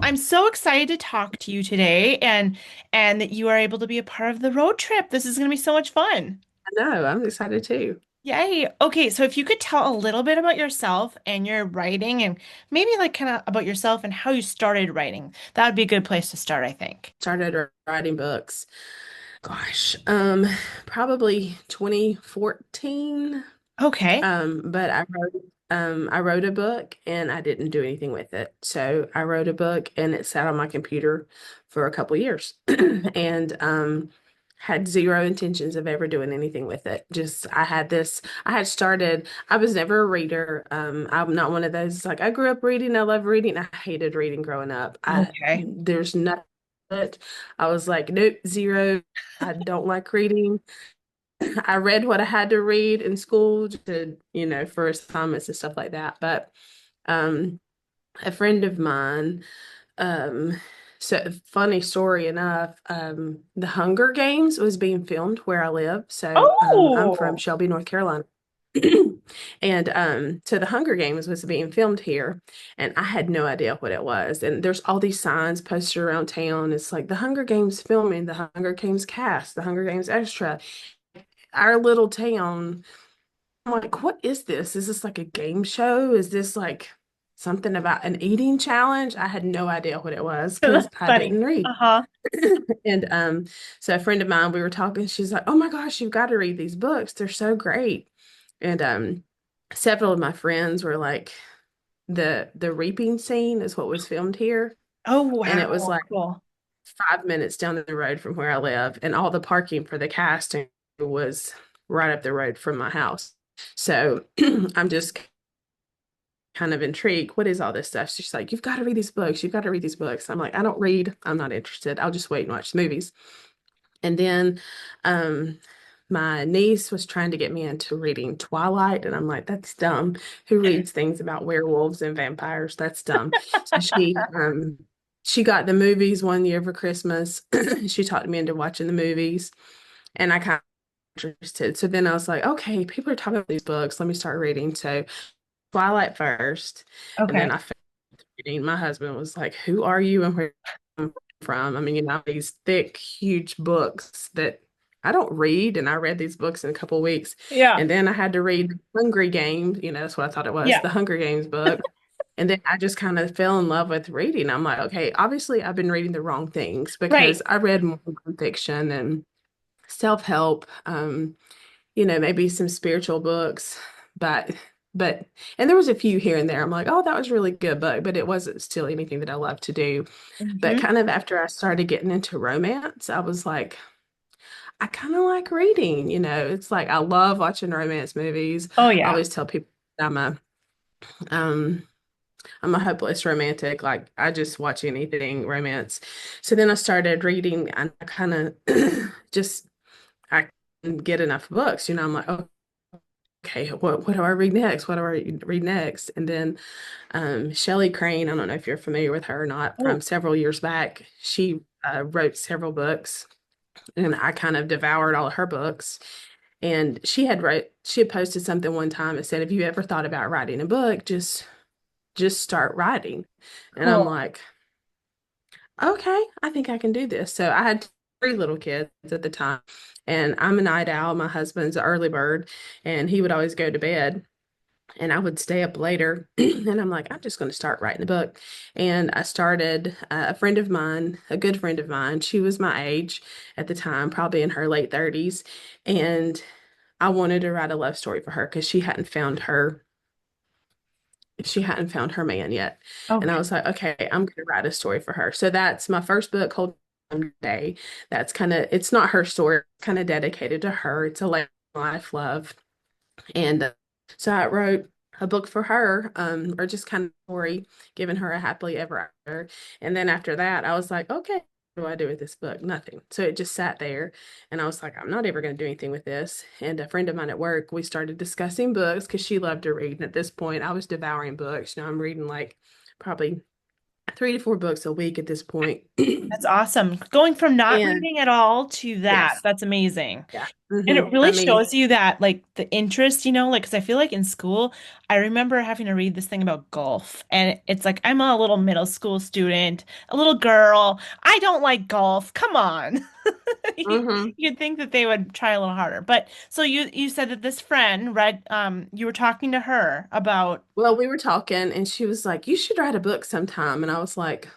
I'm so excited to talk to you today and that you are able to be a part of the road trip. This is going to be so much fun. I know, I'm excited too. Yay. Okay, so if you could tell a little bit about yourself and your writing and maybe like kind of about yourself and how you started writing, that would be a good place to start, I think. Started writing books. Gosh, probably 2014. Okay. But I wrote a book and I didn't do anything with it. So I wrote a book and it sat on my computer for a couple years and had zero intentions of ever doing anything with it. Just I had started, I was never a reader. I'm not one of those like I grew up reading, I love reading. I hated reading growing up. Okay. There's nothing but I was like, nope, zero. I don't like reading. I read what I had to read in school to, for assignments and stuff like that. But um, a friend of mine, um, so funny story enough, the Hunger Games was being filmed where I live. So I'm from Oh, Shelby, North Carolina. And so the Hunger Games was being filmed here, and I had no idea what it was. And there's all these signs posted around town. It's like the Hunger Games filming, the Hunger Games cast, the Hunger Games extra. Our little town, I'm like, what is this? Is this like a game show? Is this like something about an eating challenge? I had no idea what it was because I funny. didn't read. Uh-huh. And so a friend of mine, we were talking, she's like, oh my gosh, you've got to read these books. They're so great. And several of my friends were like, the reaping scene is what was filmed here. Oh, And it was wow. like Cool. 5 minutes down the road from where I live, and all the parking for the casting was right up the road from my house. So I'm just kind of intrigued. What is all this stuff? She's like, you've got to read these books. You've got to read these books. I'm like, I don't read. I'm not interested. I'll just wait and watch the movies. And then um, my niece was trying to get me into reading Twilight, and I'm like, that's dumb. Who reads things about werewolves and vampires? That's dumb. So she got the movies one year for Christmas. She talked me into watching the movies, and I kind of interested. So then I was like, okay, people are talking about these books. Let me start reading. So Twilight first, and then Okay. I finished reading. My husband was like, "Who are you and where are you from?" I mean, these thick, huge books that I don't read, and I read these books in a couple of weeks, Yeah. and then I had to read Hungry Games. That's what I thought it was, Yeah. the Hunger Games book. And then I just kind of fell in love with reading. I'm like, okay, obviously I've been reading the wrong things Right. because I read more nonfiction and self-help, maybe some spiritual books, but but and there was a few here and there. I'm like, oh, that was really good book, but it wasn't still anything that I love to do. But Hmm. kind of after I started getting into romance, I was like, I kind of like reading, It's like I love watching romance movies. Oh, I yeah. always tell people um I'm a hopeless romantic. Like I just watch anything romance. So then I started reading and I kind of just I can get enough books, I'm like, oh, okay, what do I read next? What do I read next? And then Shelley Crane, I don't know if you're familiar with her or not, Oh, from several years back, she wrote several books, and I kind of devoured all of her books. And she had posted something one time and said, "Have you ever thought about writing a book? Just start writing." And I'm cool. like, okay, I think I can do this. So I had three little kids at the time, and I'm a night owl. My husband's an early bird, and he would always go to bed, and I would stay up later. And I'm like, I'm just going to start writing a book. And I started a friend of mine, a good friend of mine. She was my age at the time, probably in her late 30s, and I wanted to write a love story for her because she hadn't found her man yet. And I Okay. was like, okay, I'm going to write a story for her. So that's my first book, Hold On Day. That's it's not her story, it's kind of dedicated to her. It's a life love. And so I wrote a book for her, or just kind of story, giving her a happily ever after. And then after that, I was like, okay, what do I do with this book? Nothing. So it just sat there. And I was like, I'm not ever going to do anything with this. And a friend of mine at work, we started discussing books because she loved to read. And at this point, I was devouring books. I'm reading like probably 3 to 4 books a week at this point. That's awesome. Going from not And reading at all to that, yes, that's amazing. yeah. And it I really mean, shows you that, like, the interest, like, because I feel like in school, I remember having to read this thing about golf. And it's like, I'm a little middle school student, a little girl. I don't like golf. Come on. You- mhm. You'd think that they would try a little harder. But so you said that this friend read, you were talking to her about, Well, we were talking and she was like, "You should write a book sometime." And I was like,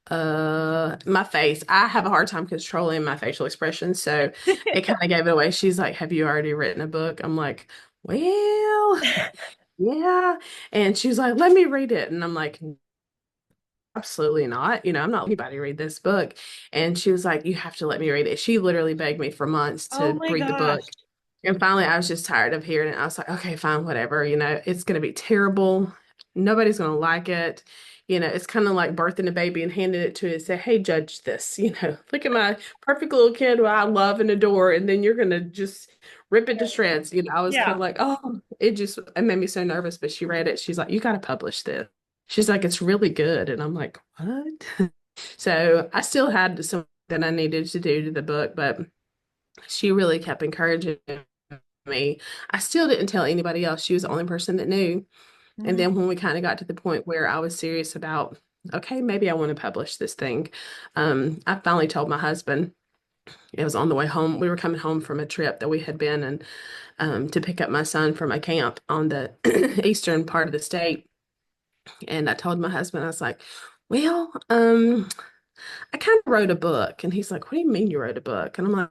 my face. I have a hard time controlling my facial expressions, so it kind of gave it away. She's like, "Have you already written a book?" I'm like, "Well, yeah." And she was like, "Let me read it." And I'm like, absolutely not. I'm not letting anybody read this book. And she was like, "You have to let me read it." She literally begged me for months oh to my read the gosh. book. And finally, I was just tired of hearing it. I was like, "Okay, fine, whatever. It's going to be terrible. Nobody's going to like it. It's kind of like birthing a baby and handing it to it and say, 'Hey, judge this. Look at my perfect little kid who I love and adore.' And then you're going to just rip it to shreds." I was kind Yeah. of like, "Oh, it made me so nervous." But she read it. She's like, "You got to publish this." She's like, "It's really good." And I'm like, "What?" So I still had some that I needed to do to the book, but she really kept encouraging me. I still didn't tell anybody else. She was the only person that knew. And Mm. then when we kind of got to the point where I was serious about, okay, maybe I want to publish this thing, I finally told my husband. It was on the way home. We were coming home from a trip that we had been and to pick up my son from a camp on the eastern part of the state. And I told my husband, I was like, "Well, I kind of wrote a book." And he's like, "What do you mean you wrote a book?" And I'm like,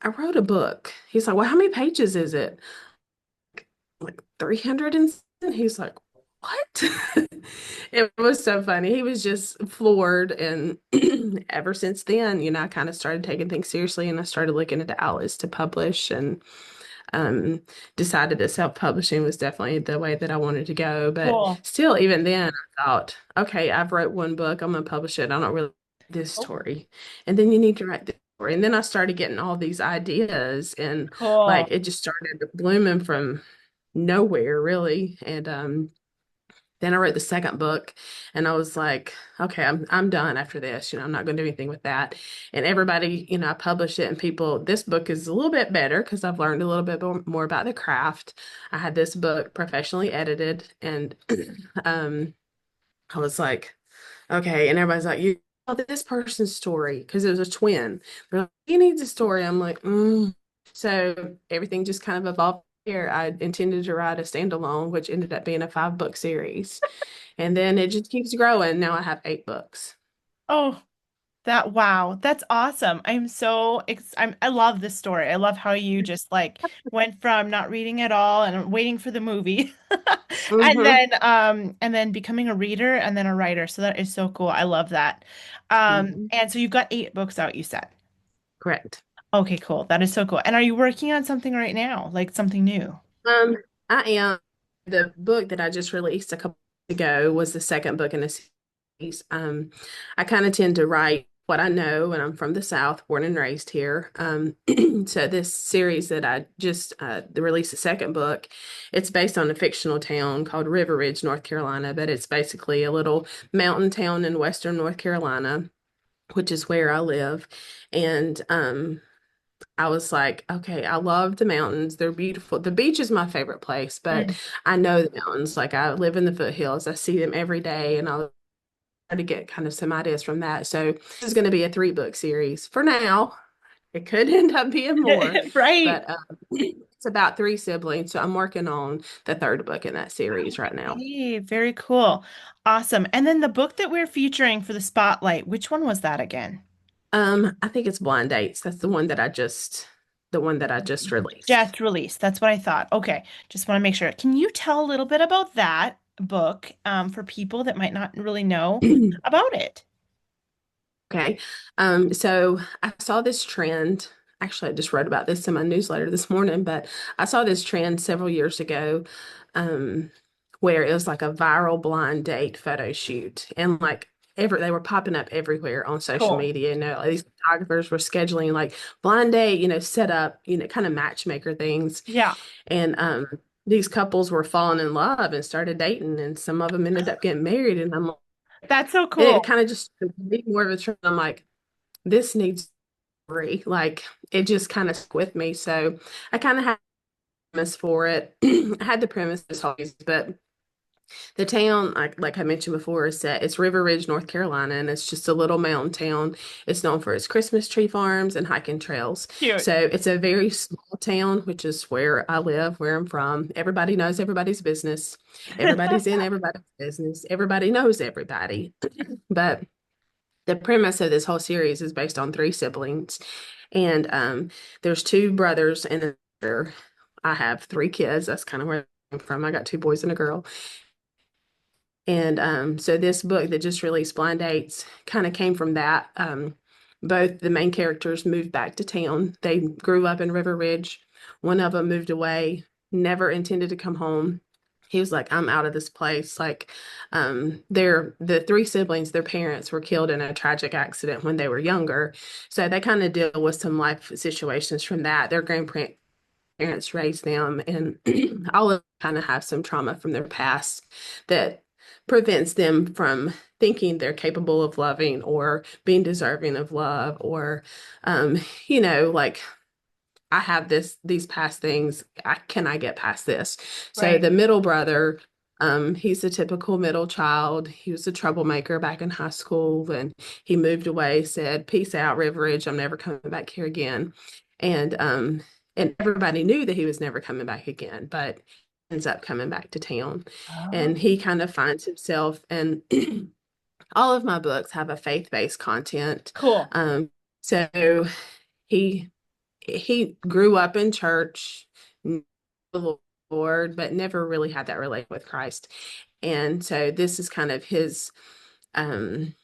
"I wrote a book." He's like, "Well, how many pages is it?" Like 300 and something. He's like, "What?" It was so funny. He was just floored. And ever since then, I kind of started taking things seriously and I started looking into outlets to publish and um, decided that self-publishing was definitely the way that I wanted to go. But Cool. still, even then, I thought, okay, I've wrote one book, I'm gonna publish it. I don't really like this Oh, story. And then you need to write this story. And then I started getting all these ideas and cool. like it just started blooming from nowhere really. And then I wrote the second book and I was like, okay, I'm done after this. I'm not going to do anything with that. And everybody, I published it and people, this book is a little bit better because I've learned a little bit more about the craft. I had this book professionally edited and I was like, okay. And everybody's like, "You tell this person's story," because it was a twin. They're like, "He needs a story." I'm like, mm. So everything just kind of evolved here. I intended to write a standalone, which ended up being a 5-book series. And then it just keeps growing. Now I have 8 books. Oh, wow, that's awesome. I love this story. I love how you just like went from not reading at all and waiting for the movie Mm-hmm. and then becoming a reader and then a writer. So that is so cool. I love that. Hmm. And so you've got 8 books out, you said. Correct. Okay, cool. That is so cool. And are you working on something right now? Like something new? Um, I am. The book that I just released a couple ago was the second book in a series. I kind of tend to write what I know, and I'm from the South, born and raised here. So this series that I just released the second book, it's based on a fictional town called River Ridge, North Carolina, but it's basically a little mountain town in western North Carolina, which is where I live. And I was like, okay, I love the mountains. They're beautiful. The beach is my favorite place, but Mm. I know the mountains. Like I live in the foothills. I see them every day, and I'll try to get kind of some ideas from that. So this is going to be a 3-book series for now. It could end up being more, Right. but it's about 3 siblings. So I'm working on the third book in that series right now. Okay, very cool. Awesome. And then the book that we're featuring for the spotlight, which one was that again? I think it's Blind Dates. That's the one that I just released. Just released. That's what I thought. Okay, just want to make sure. Can you tell a little bit about that book for people that might not really know about it? Okay. So I saw this trend. Actually, I just wrote about this in my newsletter this morning, but I saw this trend several years ago, um, where it was like a viral blind date photo shoot. And like they were popping up everywhere on social Cool. media. Like, these photographers were scheduling like blind date, set up, kind of matchmaker things. Yeah, And these couples were falling in love and started dating, and some of them ended up getting married. And I'm like, that's so it cool. kind of just made more of a trend. I'm like, this needs. story. Like it just kind of stuck with me. So I kind of had a premise for it. I had the premise always, but the town, like I mentioned before, is set. It's River Ridge, North Carolina, and it's just a little mountain town. It's known for its Christmas tree farms and hiking trails. Cute. So it's a very small town, which is where I live, where I'm from. Everybody knows everybody's business. Everybody's in everybody's business. Everybody knows everybody. But the premise of this whole series is based on three siblings, and there's two brothers and a sister. I have three kids. That's kind of where I'm from. I got two boys and a girl. And so this book that just released, Blind Dates, kind of came from that. Both the main characters moved back to town. They grew up in River Ridge. One of them moved away, never intended to come home. He was like, I'm out of this place. Like, the three siblings, their parents were killed in a tragic accident when they were younger. So they kind of deal with some life situations from that. Their grandparents raised them, and all of them kind of have some trauma from their past that prevents them from thinking they're capable of loving or being deserving of love or like I have these past things. Can I get past this? So Right. the middle brother, he's a typical middle child. He was a troublemaker back in high school, and he moved away, said, "Peace out, River Ridge. I'm never coming back here again." And everybody knew that he was never coming back again, but ends up coming back to town. And Oh, he kind of finds himself, and all of my books have a faith-based content. cool. So he he grew up in church, knew the Lord, but never really had that relationship with Christ. And so this is kind of his um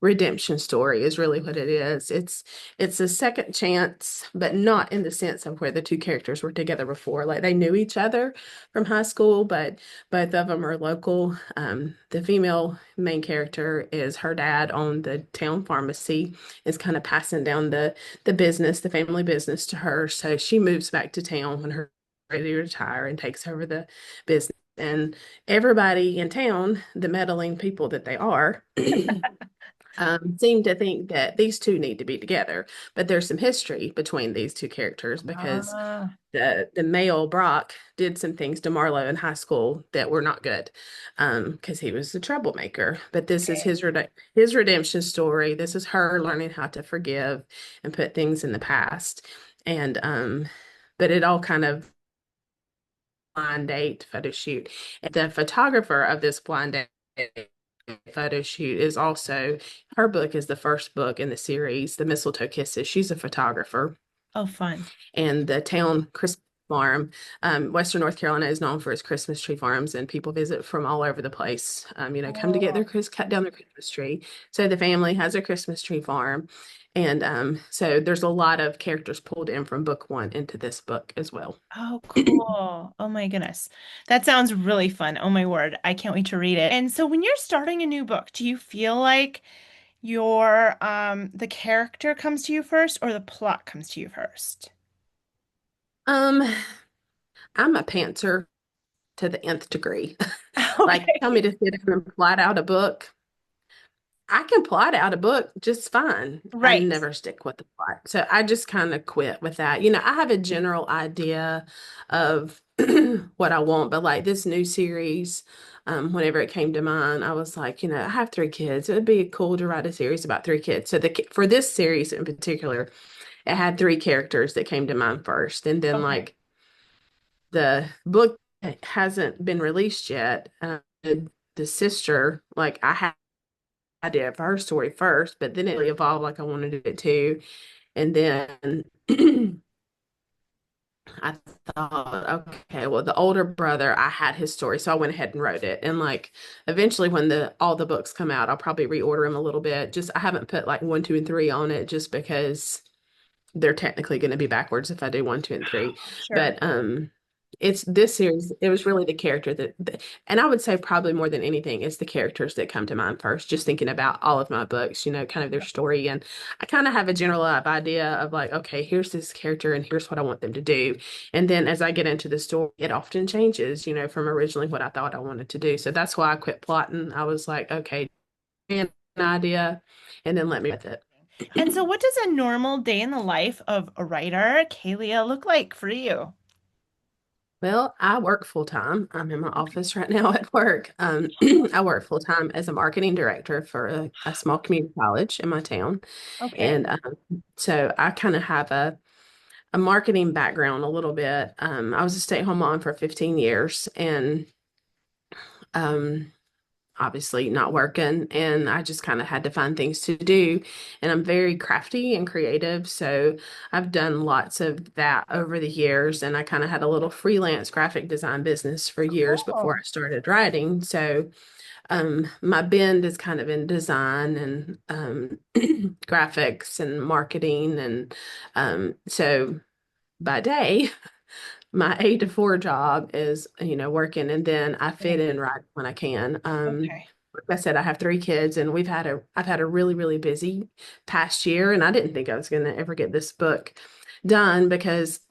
redemption story is really what it is. It's a second chance, but not in the sense of where the two characters were together before. Like they knew each other from high school, but both of them are local. The female main character is her dad owned the town pharmacy, is kind of passing down the business, the family business to her. So she moves back to town when her ready to retire and takes over the business. And everybody in town, the meddling people that they are, seem to think that these two need to be together. But there's some history between these two characters because Ah, the male Brock did some things to Marlowe in high school that were not good because he was a troublemaker. But this is okay. his redemption story. This is her learning how to forgive and put things in the past. And but it all kind of blind date photo shoot. And the photographer of this blind date photo shoot is also her book is the first book in the series, The Mistletoe Kisses. She's a photographer, Oh, fun. and the town Christmas farm, Western North Carolina is known for its Christmas tree farms, and people visit from all over the place. Come to get their Oh, cut down their Christmas tree. So the family has a Christmas tree farm, and so there's a lot of characters pulled in from book one into this book as well. oh, cool. Oh my goodness. That sounds really fun. Oh my word. I can't wait to read it. And so when you're starting a new book, do you feel like the character comes to you first or the plot comes to you first? Um, I'm a pantser to the nth degree. Like, tell me Okay. to sit down and plot out a book. I can plot out a book just fine. I Right. never stick with the plot. So I just kind of quit with that. I have a general idea of what I want, but like this new series, whenever it came to mind, I was like, I have three kids. It would be cool to write a series about three kids. So for this series in particular, it had three characters that came to mind first. And then Okay. like the book hasn't been released yet. The sister, like I had idea of her story first, but then it really evolved like I wanted to do it too. And then I thought, okay, well, the older brother, I had his story, so I went ahead and wrote it. And like eventually when the all the books come out, I'll probably reorder them a little bit. Just I haven't put like one, two, and three on it just because they're technically going to be backwards if I do one, two, and three. Sure. But it's this series. It was really the character and I would say probably more than anything, it's the characters that come to mind first. Just thinking about all of my books, kind of their story, and I kind of have a general idea of like, okay, here's this character, and here's what I want them to do. And then as I get into the story, it often changes, from originally what I thought I wanted to do. So that's why I quit plotting. I was like, okay, an idea, and then let me with it. And so what does a normal day in the life of a writer, Kalia, look like for you? Well, I work full time. I'm in my Okay. office right now at work. I work full time as a marketing director for a small community college in my town. Okay. And so I kind of have a marketing background a little bit. I was a stay-at-home mom for 15 years and um, obviously not working. And I just kind of had to find things to do. And I'm very crafty and creative. So I've done lots of that over the years. And I kind of had a little freelance graphic design business for years before I Cool. started writing. So my bend is kind of in design and graphics and marketing. And so by day, my 8 to 4 job is, working, and then I fit Right. in right when I can. Okay. Like I said, I have 3 kids, and I've had a really, really busy past year, and I didn't think I was going to ever get this book done because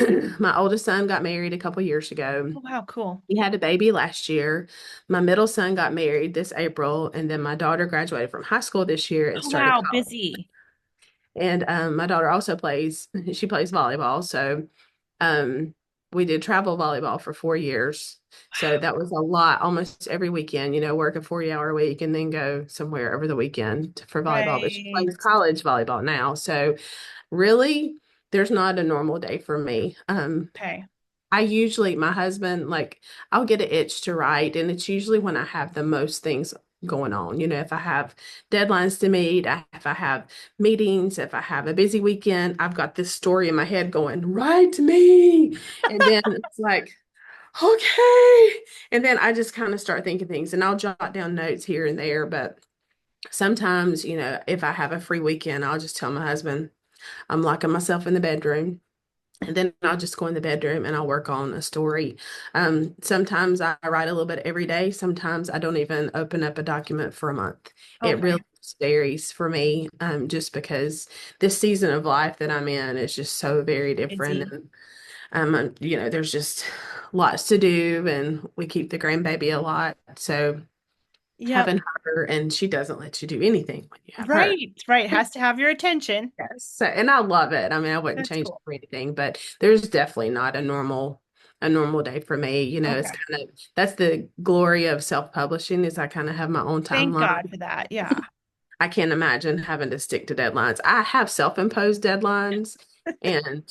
my oldest son got married a couple years ago. Oh, wow, cool. He had a baby last year. My middle son got married this April, and then my daughter graduated from high school this year and Oh, started wow, college. busy. And my daughter also she plays volleyball. So um, we did travel volleyball for 4 years. So that was a lot, almost every weekend, work a 40-hour week and then go somewhere over the weekend for volleyball. But she Right. plays college volleyball now. So really, there's not a normal day for me. Okay. I usually, my husband, like, I'll get an itch to write, and it's usually when I have the most things going on. If I have deadlines to meet, if I have meetings, if I have a busy weekend, I've got this story in my head going, write me. And then it's like, okay. And then I just kind of start thinking things, and I'll jot down notes here and there. But sometimes, if I have a free weekend, I'll just tell my husband, I'm locking myself in the bedroom. And then I'll just go in the bedroom and I'll work on a story. Sometimes I write a little bit every day. Sometimes I don't even open up a document for a month. It really Okay. varies for me, just because this season of life that I'm in is just so very different. Busy. And, there's just lots to do, and we keep the grandbaby a lot. So Yep. having her, and she doesn't let you do anything when you have her. Right. Right. Has to have your attention. Yes. So, and I love it. I mean, I wouldn't That's change it cool. for anything, but there's definitely not a normal day for me. It's Okay. kind of that's the glory of self-publishing is I kind of have my own Thank God timeline. for that. Yeah. I can't imagine having to stick to deadlines. I have self-imposed deadlines, and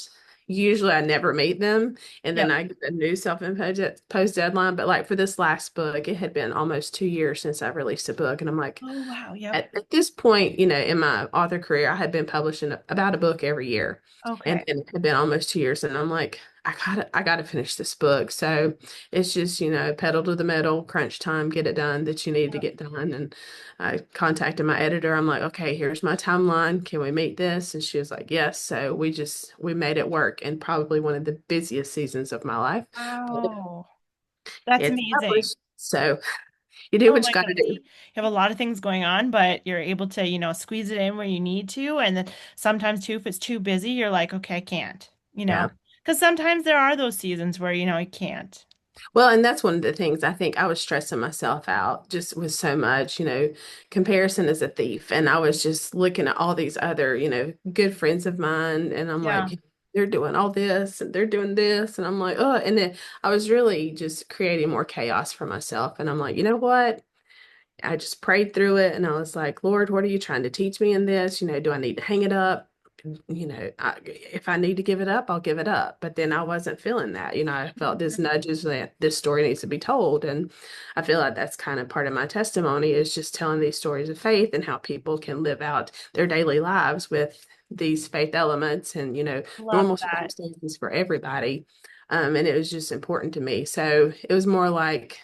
usually I never meet them. And then Yep. I get a new self-imposed post deadline. But like for this last book, it had been almost 2 years since I released a book, and I'm like, Oh, wow. Yep. at this point, in my author career, I had been publishing about a book every year. And Okay. then it had been almost 2 years. And I'm like, I gotta finish this book. So it's just, pedal to the metal, crunch time, get it done that you need to Yep. get done. And I contacted my editor. I'm like, okay, here's my timeline. Can we meet this? And she was like, yes. So we made it work in probably one of the busiest seasons of my life. But Wow. That's it's amazing. published. So you do Oh what you my got to goodness. do. You have a lot of things going on, but you're able to, squeeze it in where you need to. And then sometimes too, if it's too busy, you're like, okay, I can't, Yeah. because sometimes there are those seasons where, you can't. Well, and that's one of the things I think I was stressing myself out just with so much, comparison is a thief. And I was just looking at all these other, good friends of mine, and I'm Yeah. like, they're doing all this and they're doing this. And I'm like, oh, and then I was really just creating more chaos for myself. And I'm like, you know what? I just prayed through it and I was like, Lord, what are you trying to teach me in this? Do I need to hang it up? If I need to give it up, I'll give it up. But then I wasn't feeling that. I felt this nudges that this story needs to be told. And I feel like that's kind of part of my testimony is just telling these stories of faith and how people can live out their daily lives with these faith elements and, Love normal that. circumstances for everybody. And it was just important to me. So it was more like,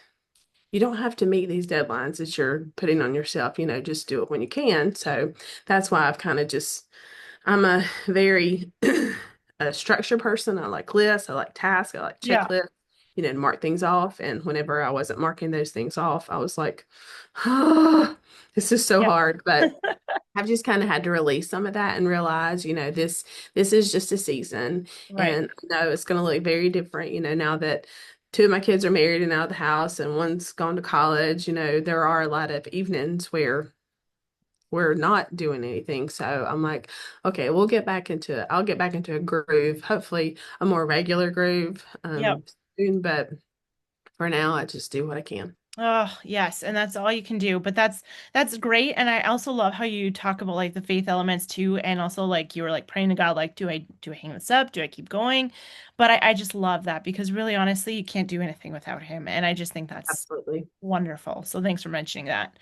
you don't have to meet these deadlines that you're putting on yourself, just do it when you can. So that's why I'm a very a structure person. I like lists, I like tasks, I like Yeah. checklists, to mark things off. And whenever I wasn't marking those things off, I was like, oh, this is so Yep. hard. But I've just kind of had to release some of that and realize, this is just a season. Right. And I know it's going to look very different, now that two of my kids are married and out of the house and one's gone to college, there are a lot of evenings where we're not doing anything. So I'm like, okay, I'll get back into a groove, hopefully a more regular groove Yep. soon, but for now I just do what I can. Oh, yes, and that's all you can do. But that's great. And I also love how you talk about like the faith elements too, and also like you were like praying to God, like, do I hang this up? Do I keep going? But I just love that because really honestly, you can't do anything without him. And I just think that's Absolutely. wonderful. So thanks for mentioning that.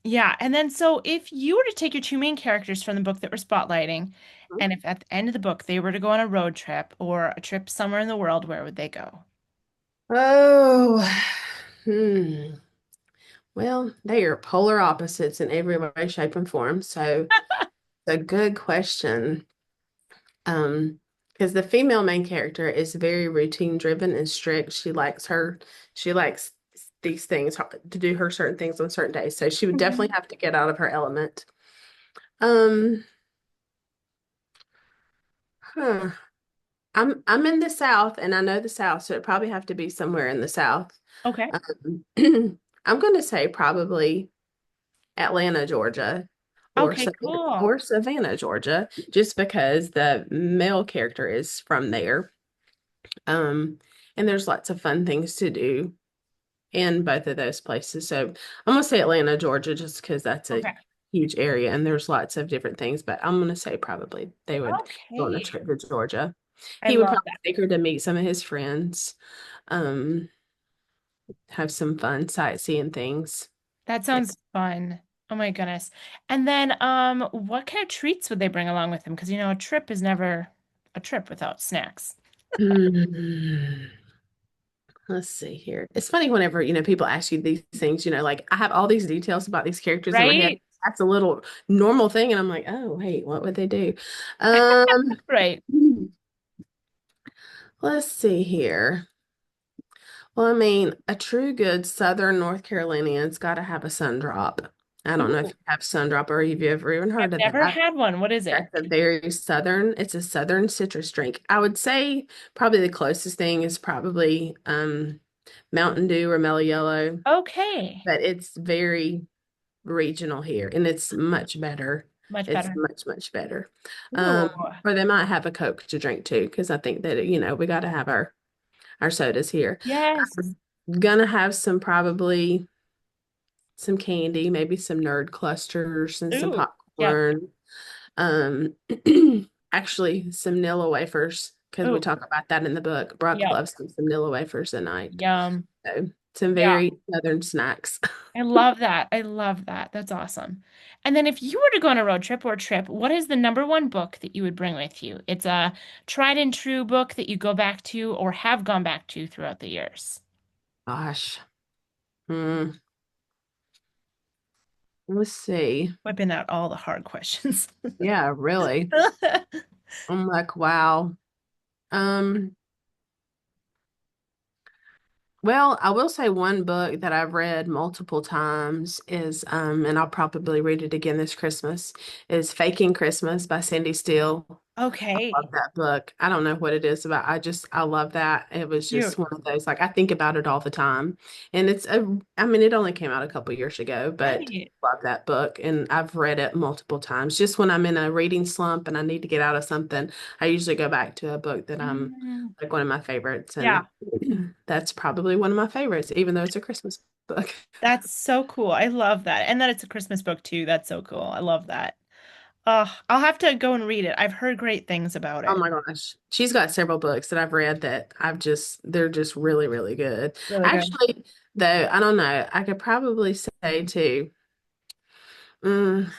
Yeah, and then so if you were to take your two main characters from the book that we're spotlighting, and if at the end of the book they were to go on a road trip or a trip somewhere in the world, where would they go? Oh, hmm. Well, they are polar opposites in every way, shape, and form. So it's a good question. Because the female main character is very routine driven and strict. She likes these things to do her certain things on certain days. So she would definitely Mhm. have to get out of her element. Um, huh. I'm in the South and I know the South, so it'd probably have to be somewhere in the South. Okay. Um, I'm going to say probably Atlanta, Georgia, Okay, cool. or Savannah, Georgia, just because the male character is from there. Um, and there's lots of fun things to do in both of those places. So I'm gonna say Atlanta, Georgia, just because that's a Okay. huge area and there's lots of different things. But I'm gonna say probably they would go on a Okay. trip to Georgia. I He would love probably that. take her to meet some of his friends, um, have some fun sightseeing things. That sounds fun. Oh my goodness. And then what kind of treats would they bring along with them? Because a trip is never a trip without snacks. Hmm. Let's see here. It's funny whenever, people ask you these things, like I have all these details about these characters in my head. Right? That's a little normal thing. And I'm like, oh, wait, what would they do? Um, Right. let's see here. Well, I mean, a true good Southern North Carolinian's got to have a sun drop. I don't know if Ooh, you have sun drop or if you ever even I've heard of never that. had one. What is it? That's a very southern, it's a southern citrus drink. I would say probably the closest thing is probably Mountain Dew or Mellow Yellow, Okay. but it's very regional here and it's much better. Much It's better. much, much better. Ooh. Or they might have a Coke to drink too, because I think that, we got to have our sodas here. Yes. Gonna have some probably some candy, maybe some nerd clusters and some Ooh. Yes. popcorn. Um, actually, some Nilla wafers because we Ooh. talk about that in the book. Brock Yep. loves some Nilla wafers at night. Yum. So some Yeah. very southern snacks. I love that. I love that. That's awesome. And then if you were to go on a road trip or a trip, what is the number one book that you would bring with you? It's a tried and true book that you go back to or have gone back to throughout the years. Gosh. Hmm. Let's see. Whipping out all the hard questions. Yeah, really. I'm like, wow. Um, well, I will say one book that I've read multiple times is, and I'll probably read it again this Christmas, is Faking Christmas by Cindy Steele. I love Okay. that book. I don't know what it is about. I love that. It was just Cute. one of those, like I think about it all the time. And I mean, it only came out a couple years ago, but Right. I love that book. And I've read it multiple times. Just when I'm in a reading slump and I need to get out of something, I usually go back to a book that I'm Mm, like one of my favorites. yeah, And that's probably one of my favorites, even though it's a Christmas book. that's so cool. I love that. And that it's a Christmas book too. That's so cool. I love that. I'll have to go and read it. I've heard great things about Oh it. my gosh. She's got several books that I've read that they're just really, really good. Really good. Actually, though, I don't know. I could probably say too, mm,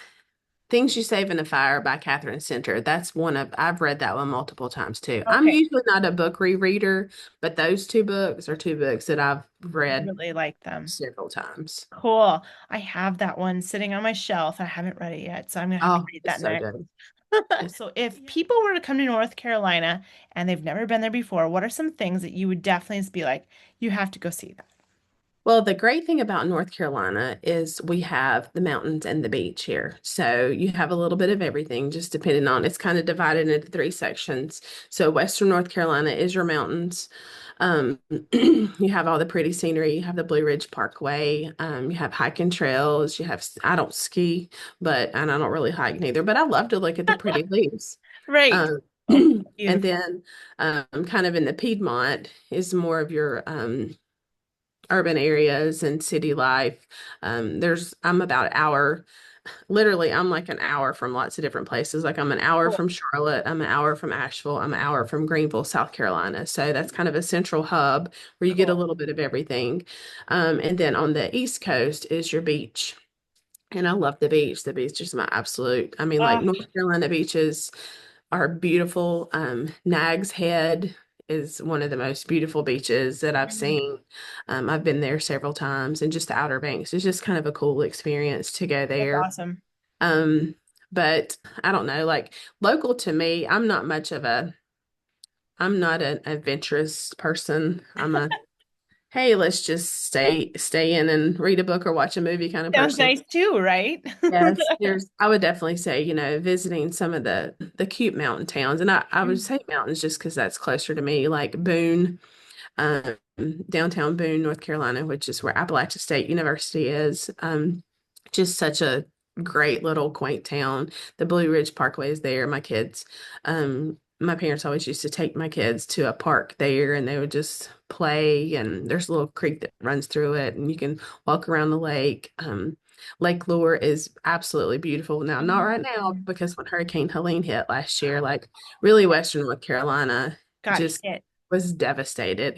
Things You Save in a Fire by Catherine Center. I've read that one multiple times too. I'm Okay. usually not a book rereader, but those two books are two books that I've read Really like them. several times. Cool. I have that one sitting on my shelf. I haven't read it yet, so I'm gonna have to Oh, read it's that so next. good. It's So if people were to come to North Carolina and they've never been there before, what are some things that you would definitely just be like, you have to go see that? Well, the great thing about North Carolina is we have the mountains and the beach here. So you have a little bit of everything, just depending on it's kind of divided into three sections. So Western North Carolina is your mountains. You have all the pretty scenery. You have the Blue Ridge Parkway. You have hiking trails. You have, I don't ski, and I don't really hike neither, but I love to look at the pretty leaves. Right. Um, Oh, and beautiful. then kind of in the Piedmont is more of your urban areas and city life. I'm about an hour. Literally, I'm like an hour from lots of different places. Like I'm an hour Cool. from Charlotte, I'm an hour from Asheville, I'm an hour from Greenville, South Carolina. So that's kind of a central hub where you get a Cool. little bit of everything. And then on the East Coast is your beach. And I love the beach. The beach is my absolute, I mean, like Ah, North Carolina beaches are beautiful. Nags Head is one of the most beautiful beaches that I've mhm. seen. I've been there several times, and just the Outer Banks is just kind of a cool experience to go That's there. awesome. Um, but I don't know, like local to me, I'm not an adventurous person. Hey, let's just stay in and read a book or watch a movie kind of Sounds person. nice too, right? Yes, I would definitely say, visiting some of the cute mountain towns, and I would Mm. say mountains just because that's closer to me, like Boone, um, downtown Boone, North Carolina, which is where Appalachia State University is. Just such a great little quaint town. The Blue Ridge Parkway is there. My parents always used to take my kids to a park there, and they would just play. And there's a little creek that runs through it, and you can walk around the lake. Lake Lure is absolutely beautiful. Now, not right now Mhm. because when Hurricane Helene hit last year, like really Western North Carolina Got just hit. was devastated.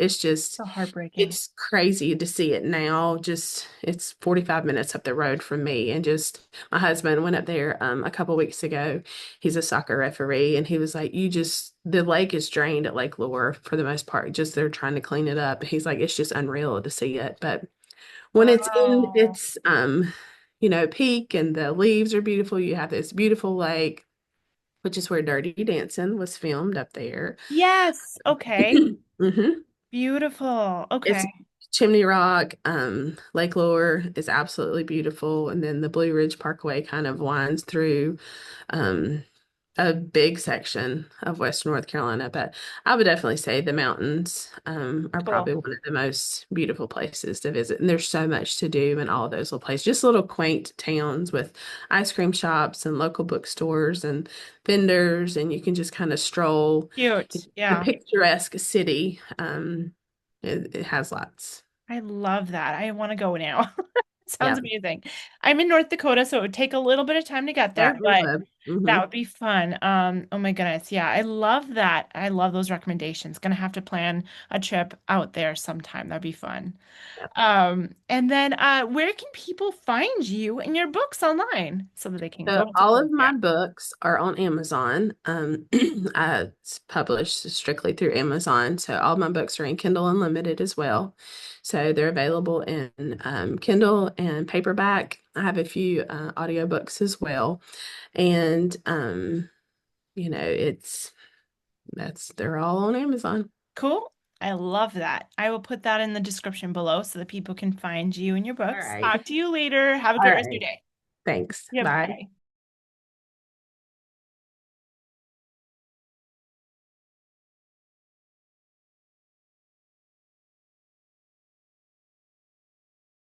So heartbreaking. It's crazy to see it now. Just it's 45 minutes up the road from me. And just my husband went up there a couple weeks ago. He's a soccer referee, and he was like, the lake is drained at Lake Lure for the most part. Just they're trying to clean it up. He's like, it's just unreal to see it. But when it's in Wow. its peak and the leaves are beautiful, you have this beautiful lake, which is where Dirty Dancing was filmed up there. Yes. Okay. hmm Beautiful. It's Okay. Chimney Rock, Lake Lure is absolutely beautiful, and then the Blue Ridge Parkway kind of winds through um, a big section of West North Carolina. But I would definitely say the mountains are Cool. probably one of the most beautiful places to visit, and there's so much to do in all of those little places. Just little quaint towns with ice cream shops and local bookstores and vendors, and you can just kind of stroll. Cute. A Yeah. picturesque city. It has lots. I love that. I want to go now. Sounds Yeah, amazing. I'm in North Dakota, so it would take a little bit of time to get there, yeah, it but would. that would be fun. Oh my goodness. Yeah, I love that. I love those recommendations. Gonna have to plan a trip out there sometime. That'd be fun. Yeah. And then where can people find you and your books online so that they can So go and all support of you? my books are on Amazon. It's published strictly through Amazon. So all my books are in Kindle Unlimited as well. So they're available in Kindle and paperback. I have a few audiobooks as well. And it's that's they're all on Amazon. Cool. I love that. I will put that in the description below so that people can find you and your All books. right. Talk to you later. Have a All great rest of your right. day. Thanks. Yep. Bye. Bye.